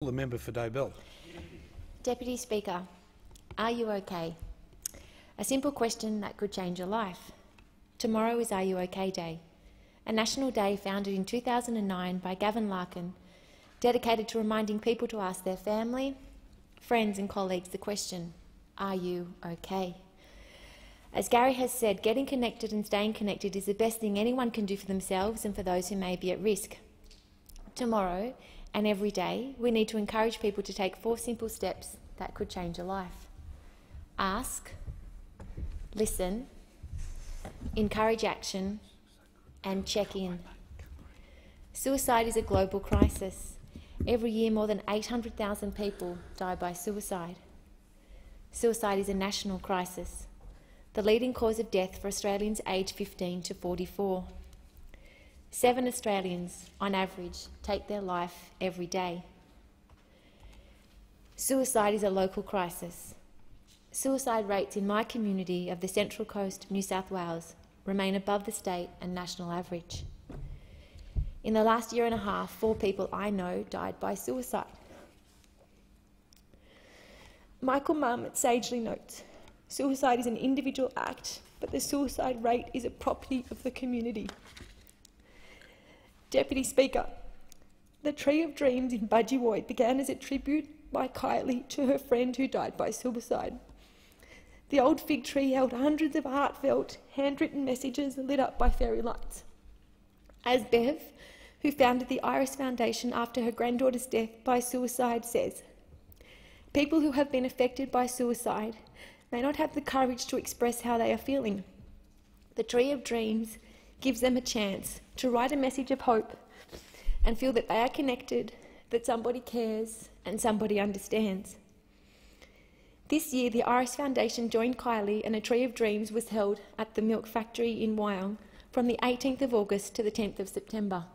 The member for Daybell. Deputy Speaker, are you okay? A simple question that could change your life. Tomorrow is Are You OK Day, a national day founded in 2009 by Gavin Larkin, dedicated to reminding people to ask their family, friends and colleagues the question, are you okay? As Gary has said, getting connected and staying connected is the best thing anyone can do for themselves and for those who may be at risk. Tomorrow, and every day, we need to encourage people to take 4 simple steps that could change a life. Ask, listen, encourage action, and check in. Suicide is a global crisis. Every year, more than 800,000 people die by suicide. Suicide is a national crisis, the leading cause of death for Australians aged 15 to 44. 7 Australians, on average, take their life every day. Suicide is a local crisis. Suicide rates in my community of the Central Coast of New South Wales remain above the state and national average. In the last year and a half, 4 people I know died by suicide. Michael Marmot sagely notes, suicide is an individual act, but the suicide rate is a property of the community. Deputy Speaker, the Tree of Dreams in Budgewoi began as a tribute by Kylie to her friend who died by suicide. The old fig tree held hundreds of heartfelt, handwritten messages lit up by fairy lights. As Bev, who founded the Iris Foundation after her granddaughter's death by suicide, says, people who have been affected by suicide may not have the courage to express how they are feeling. The Tree of Dreams gives them a chance to write a message of hope and feel that they are connected, that somebody cares and somebody understands. This year, the Iris Foundation joined Kylie and a Tree of Dreams was held at the Milk Factory in Wyong from the 18th of August to the 10th of September,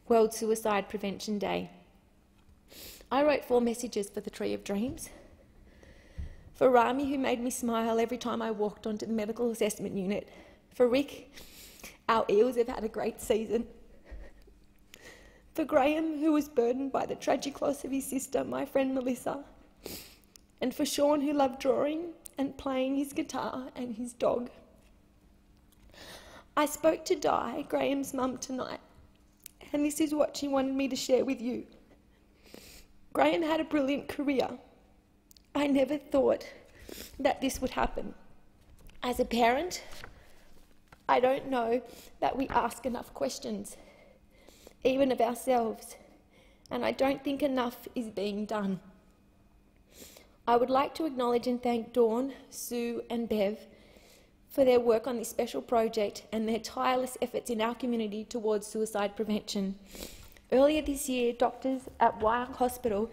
World Suicide Prevention Day. I wrote 4 messages for the Tree of Dreams. For Rami, who made me smile every time I walked onto the medical assessment unit. For Rick, our eels have had a great season. For Graham, who was burdened by the tragic loss of his sister, my friend Melissa. And for Sean, who loved drawing and playing his guitar and his dog. I spoke to Di, Graham's mum, tonight, and this is what she wanted me to share with you. Graham had a brilliant career. I never thought that this would happen. As a parent, I don't know that we ask enough questions, even of ourselves, and I don't think enough is being done. I would like to acknowledge and thank Dawn, Sue and Bev for their work on this special project and their tireless efforts in our community towards suicide prevention. Earlier this year, doctors at Wyong Hospital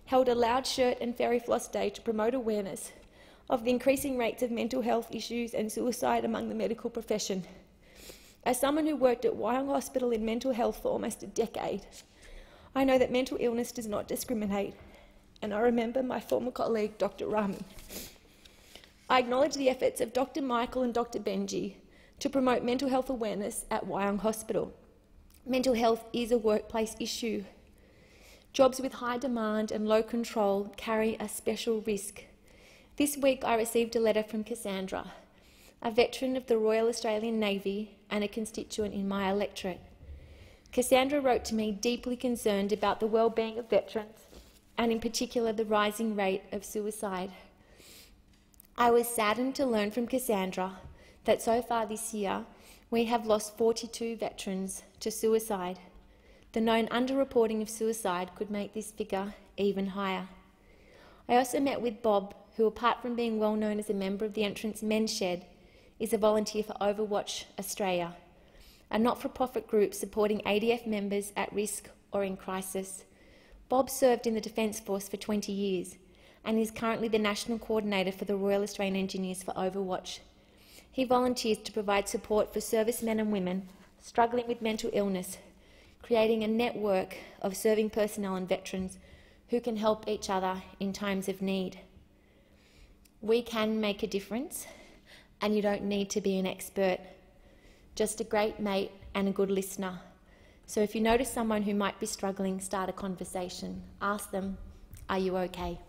held a Loud Shirt and Fairy Floss Day to promote awareness of the increasing rates of mental health issues and suicide among the medical profession. As someone who worked at Wyong Hospital in mental health for almost a decade, I know that mental illness does not discriminate, and I remember my former colleague, Dr. Rami. I acknowledge the efforts of Dr. Michael and Dr. Benji to promote mental health awareness at Wyong Hospital. Mental health is a workplace issue. Jobs with high demand and low control carry a special risk. This week I received a letter from Cassandra, a veteran of the Royal Australian Navy and a constituent in my electorate. Cassandra wrote to me deeply concerned about the well-being of veterans and in particular the rising rate of suicide. I was saddened to learn from Cassandra that so far this year we have lost 42 veterans to suicide. The known underreporting of suicide could make this figure even higher. I also met with Bob, who, apart from being well known as a member of the Entrance Men's Shed, is a volunteer for Overwatch Australia, a not-for-profit group supporting ADF members at risk or in crisis. Bob served in the Defence Force for 20 years and is currently the National Coordinator for the Royal Australian Engineers for Overwatch. He volunteers to provide support for servicemen and women struggling with mental illness, creating a network of serving personnel and veterans who can help each other in times of need. We can make a difference, and you don't need to be an expert, just a great mate and a good listener. So if you notice someone who might be struggling, start a conversation. Ask them, are you okay?